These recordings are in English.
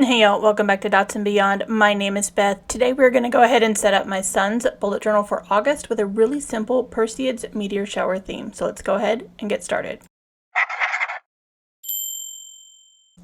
Hey y'all, welcome back to Dots and Beyond. My name is Beth. Today we're going to go ahead and set up my son's bullet journal for August with a really simple Perseid's Meteor Shower theme. So let's go ahead and get started.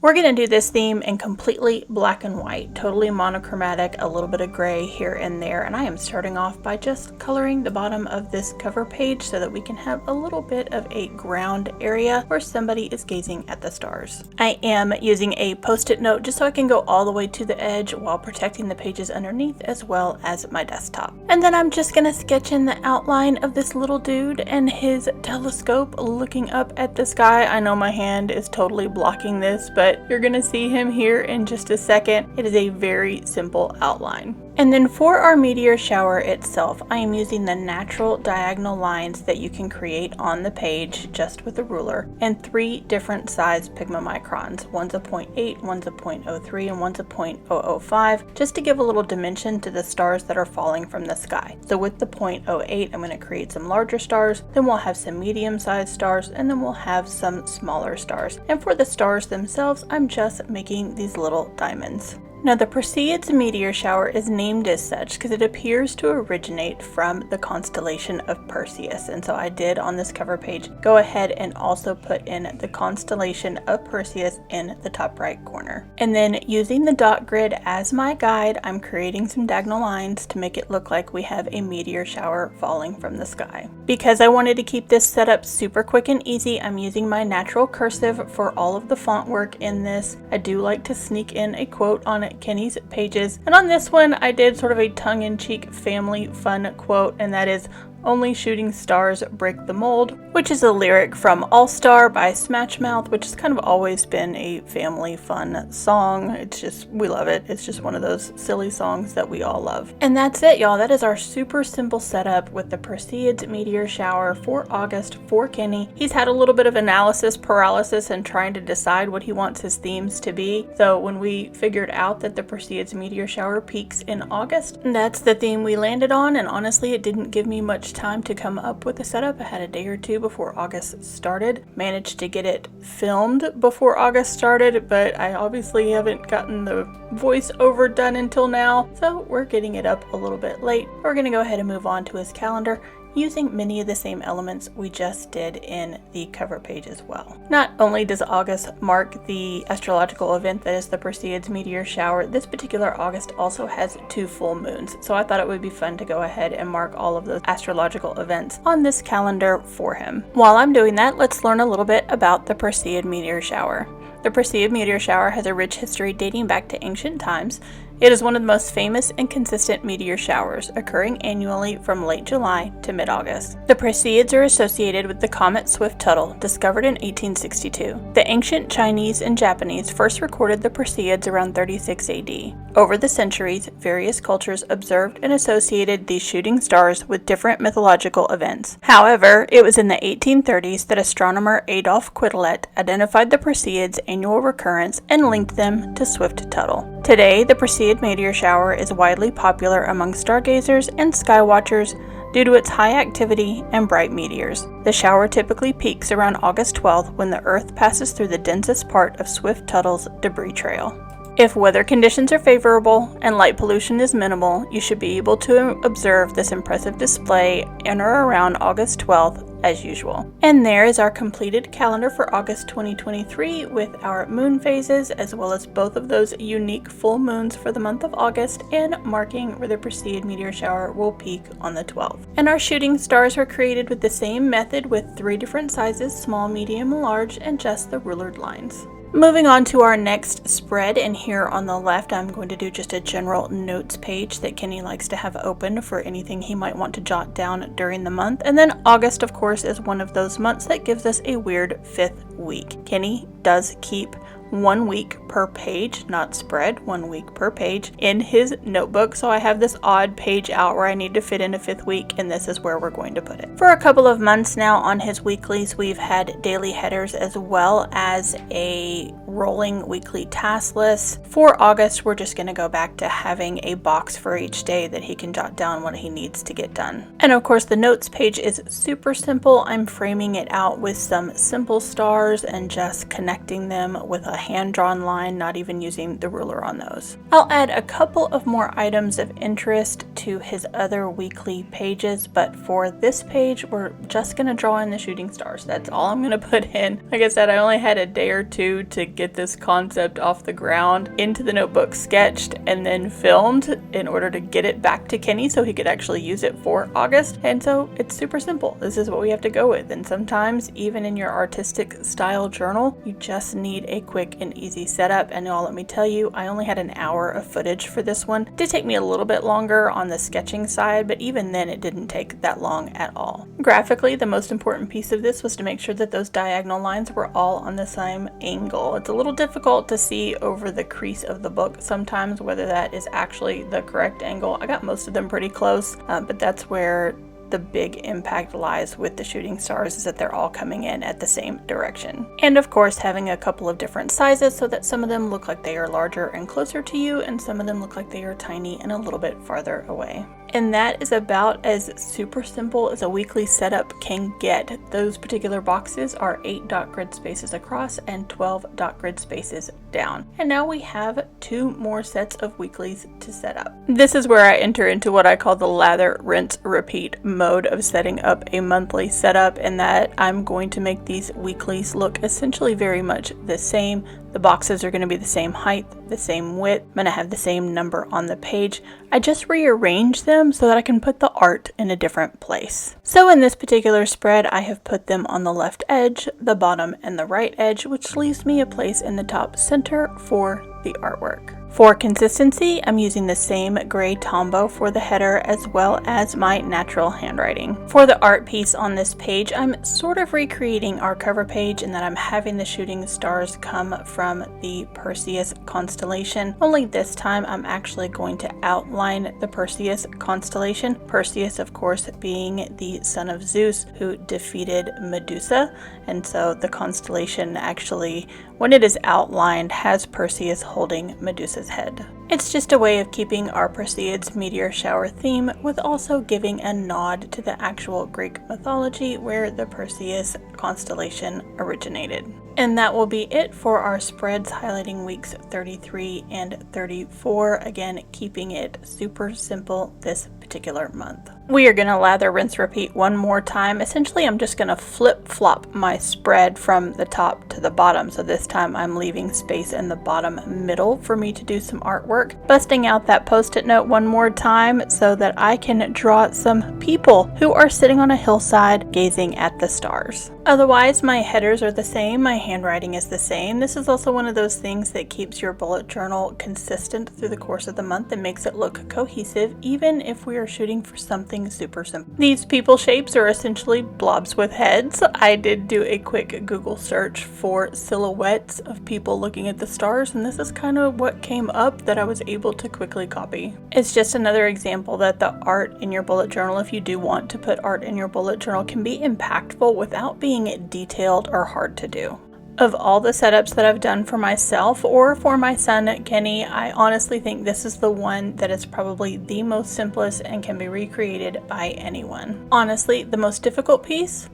We're going to do this theme in completely black and white, totally monochromatic, a little bit of gray here and there, and I am starting off by just coloring the bottom of this cover page so that we can have a little bit of a ground area where somebody is gazing at the stars. I am using a post-it note just so I can go all the way to the edge while protecting the pages underneath as well as my desktop. And then I'm just going to sketch in the outline of this little dude and his telescope looking up at the sky. I know my hand is totally blocking this, but you're going to see him here in just a second. It is a very simple outline. And then for our meteor shower itself, I am using the natural diagonal lines that you can create on the page just with a ruler and 3 different size pigmamicrons. One's a 0.8, one's a 0.03, and one's a 0.005, just to give a little dimension to the stars that are falling from the sky. So with the 0.08, I'm going to create some larger stars, then we'll have some medium-sized stars, and then we'll have some smaller stars. And for the stars themselves, I'm just making these little diamonds. Now the Perseid's meteor shower is named as such because it appears to originate from the constellation of Perseus, and so I did on this cover page go ahead and also put in the constellation of Perseus in the top right corner. And then using the dot grid as my guide, I'm creating some diagonal lines to make it look like we have a meteor shower falling from the sky. Because I wanted to keep this set up super quick and easy, I'm using my natural cursive for all of the font work in this. I do like to sneak in a quote on Kenny's pages, and on this one I did sort of a tongue-in-cheek family fun quote, and that is, "Only shooting stars break the mold," which is a lyric from All Star by Smash Mouth, which has kind of always been a family fun song. It's just, we love it. It's just one of those silly songs that we all love. And that's it, y'all. That is our super simple setup with the Perseid's meteor shower for August for Kenny. He's had a little bit of analysis paralysis and trying to decide what he wants his themes to be. So when we figured out that the Perseid's meteor shower peaks in August, that's the theme we landed on, and honestly it didn't give me much time to come up with a setup. I had a day or two before August started. Managed to get it filmed before August started, but I obviously haven't gotten the voiceover done until now, so we're getting it up a little bit late. We're gonna go ahead and move on to his calendar, using many of the same elements we just did in the cover page as well. Not only does August mark the astrological event that is the Perseid's meteor shower, this particular August also has 2 full moons, so I thought it would be fun to go ahead and mark all of those astrological events on this calendar for him. While I'm doing that, let's learn a little bit about the Perseid meteor shower. The Perseid meteor shower has a rich history dating back to ancient times. It is one of the most famous and consistent meteor showers, occurring annually from late July to mid-August. The Perseids are associated with the comet Swift-Tuttle, discovered in 1862. The ancient Chinese and Japanese first recorded the Perseids around 36 AD. Over the centuries, various cultures observed and associated these shooting stars with different mythological events. However, it was in the 1830s that astronomer Adolf Quetelet identified the Perseids' annual recurrence and linked them to Swift-Tuttle. Today, the Perseid meteor shower is widely popular among stargazers and skywatchers due to its high activity and bright meteors. The shower typically peaks around August 12th when the Earth passes through the densest part of Swift-Tuttle's debris trail. If weather conditions are favorable and light pollution is minimal, you should be able to observe this impressive display in or around August 12th as usual. And there is our completed calendar for August 2023 with our moon phases as well as both of those unique full moons for the month of August and marking where the Perseid meteor shower will peak on the 12th. And our shooting stars were created with the same method with 3 different sizes, small, medium, and large, and just the rulered lines. Moving on to our next spread, and here on the left I'm going to do just a general notes page that Kenny likes to have open for anything he might want to jot down during the month. And then August, of course, is one of those months that gives us a weird 5th week. Kenny does keep 1 week per page, not spread, 1 week per page in his notebook. So I have this odd page out where I need to fit in a 5th week, and this is where we're going to put it. For a couple of months now on his weeklies, we've had daily headers as well as a rolling weekly task list. For August, we're just going to go back to having a box for each day that he can jot down what he needs to get done. And of course, the notes page is super simple. I'm framing it out with some simple stars and just connecting them with a hand-drawn line, not even using the ruler on those. I'll add a couple of more items of interest to his other weekly pages, but for this page, we're just gonna draw in the shooting stars. That's all I'm gonna put in. Like I said, I only had a day or two to get this concept off the ground, into the notebook sketched, and then filmed in order to get it back to Kenny so he could actually use it for August. And so it's super simple. This is what we have to go with. And sometimes even in your artistic style journal, you just need a quick and easy setup. And now let me tell you, I only had an hour of footage for this one. It did take me a little bit longer on the sketching side, but even then it didn't take that long at all. Graphically, the most important piece of this was to make sure that those diagonal lines were all on the same angle. It's a little difficult to see over the crease of the book sometimes whether that is actually the correct angle. I got most of them pretty close, but that's where the big impact lies with the shooting stars, is that they're all coming in at the same direction. And of course, having a couple of different sizes so that some of them look like they are larger and closer to you, and some of them look like they are tiny and a little bit farther away. And that is about as super simple as a weekly setup can get. Those particular boxes are 8 dot grid spaces across and 12 dot grid spaces down. And now we have 2 more sets of weeklies to set up. This is where I enter into what I call the lather, rinse, repeat mode of setting up a monthly setup, and that I'm going to make these weeklies look essentially very much the same. The boxes are going to be the same height, the same width. I'm going to have the same number on the page. I just rearrange them so that I can put the art in a different place. So in this particular spread, I have put them on the left edge, the bottom, and the right edge, which leaves me a place in the top center for the artwork. For consistency, I'm using the same gray Tombow for the header as well as my natural handwriting. For the art piece on this page, I'm sort of recreating our cover page in that I'm having the shooting stars come from the Perseus constellation. Only this time I'm actually going to outline the Perseus constellation. Perseus, of course, being the son of Zeus who defeated Medusa, and so the constellation actually, when it is outlined, has Perseus holding Medusa's head. It's just a way of keeping our Perseid Meteor Shower theme with also giving a nod to the actual Greek mythology where the Perseus constellation originated. And that will be it for our spreads highlighting weeks 33 and 34. Again, keeping it super simple this particular month. We are going to lather, rinse, repeat one more time. Essentially, I'm just going to flip-flop my spread from the top to the bottom. So this time I'm leaving space in the bottom middle for me to do some artwork. Busting out that post-it note one more time so that I can draw some people who are sitting on a hillside gazing at the stars. Otherwise, my headers are the same, my handwriting is the same. This is also one of those things that keeps your bullet journal consistent through the course of the month and makes it look cohesive, even if we are shooting for something super simple. These people shapes are essentially blobs with heads. I did do a quick Google search for silhouettes of people looking at the stars, and this is kind of what came up that I was able to quickly copy. It's just another example that the art in your bullet journal, if you do want to put art in your bullet journal, can be impactful without being detailed or hard to do. Of all the setups that I've done for myself or for my son Kenny, I honestly think this is the one that is probably the most simplest and can be recreated by anyone. Honestly, the most difficult piece?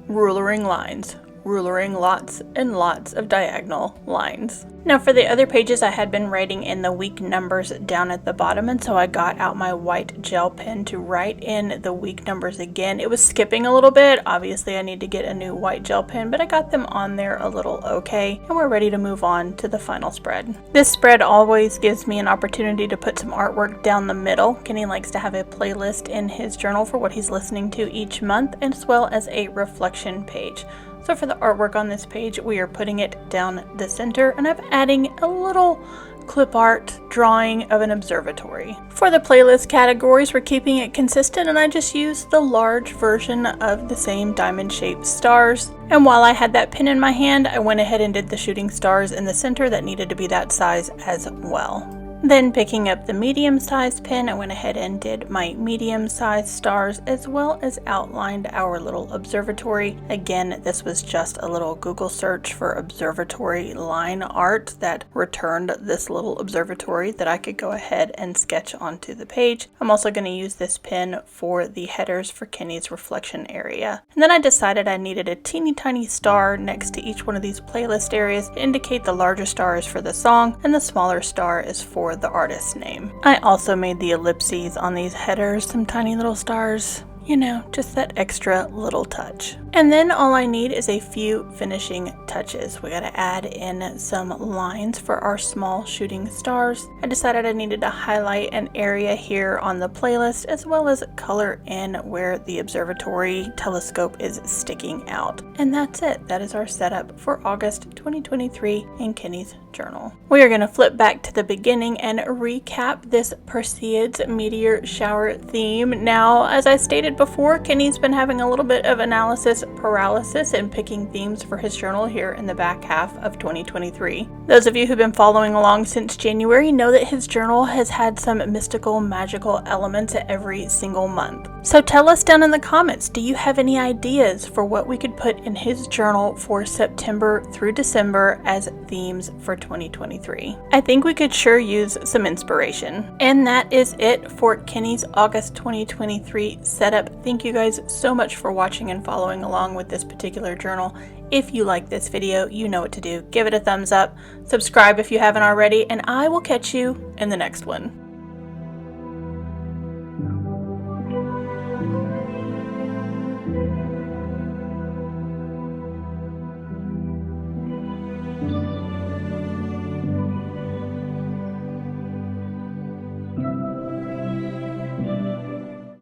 Rulering lines. Rulering lots and lots of diagonal lines. Now for the other pages, I had been writing in the week numbers down at the bottom, and so I got out my white gel pen to write in the week numbers again. It was skipping a little bit. Obviously I need to get a new white gel pen, but I got them on there a little okay, and we're ready to move on to the final spread. This spread always gives me an opportunity to put some artwork down the middle. Kenny likes to have a playlist in his journal for what he's listening to each month, as well as a reflection page. So for the artwork on this page, we are putting it down the center, and I'm adding a little clip art drawing of an observatory. For the playlist categories, we're keeping it consistent, and I just used the large version of the same diamond-shaped stars. And while I had that pen in my hand, I went ahead and did the shooting stars in the center that needed to be that size as well. Then picking up the medium-sized pen, I went ahead and did my medium-sized stars as well as outlined our little observatory. Again, this was just a little Google search for observatory line art that returned this little observatory that I could go ahead and sketch onto the page. I'm also going to use this pen for the headers for Kenny's reflection area. And then I decided I needed a teeny tiny star next to each one of these playlist areas to indicate the larger star is for the song and the smaller star is for the artist's name. I also made the ellipses on these headers some tiny little stars. You know, just that extra little touch. And then all I need is a few finishing touches. We gotta add in some lines for our small shooting stars. I decided I needed to highlight an area here on the playlist as well as color in where the observatory telescope is sticking out. And that's it. That is our setup for August 2023 in Kenny's journal. We are gonna flip back to the beginning and recap this Perseid Meteor Shower theme. Now, as I stated before, Kenny's been having a little bit of analysis paralysis and picking themes for his journal here in the back half of 2023. Those of you who've been following along since January know that his journal has had some mystical, magical elements every single month. So tell us down in the comments, do you have any ideas for what we could put in his journal for September through December as themes for 2023? I think we could sure use some inspiration. And that is it for Kenny's August 2023 setup. Thank you guys so much for watching and following along with this particular journal. If you like this video, you know what to do. Give it a thumbs up, subscribe if you haven't already, and I will catch you in the next one.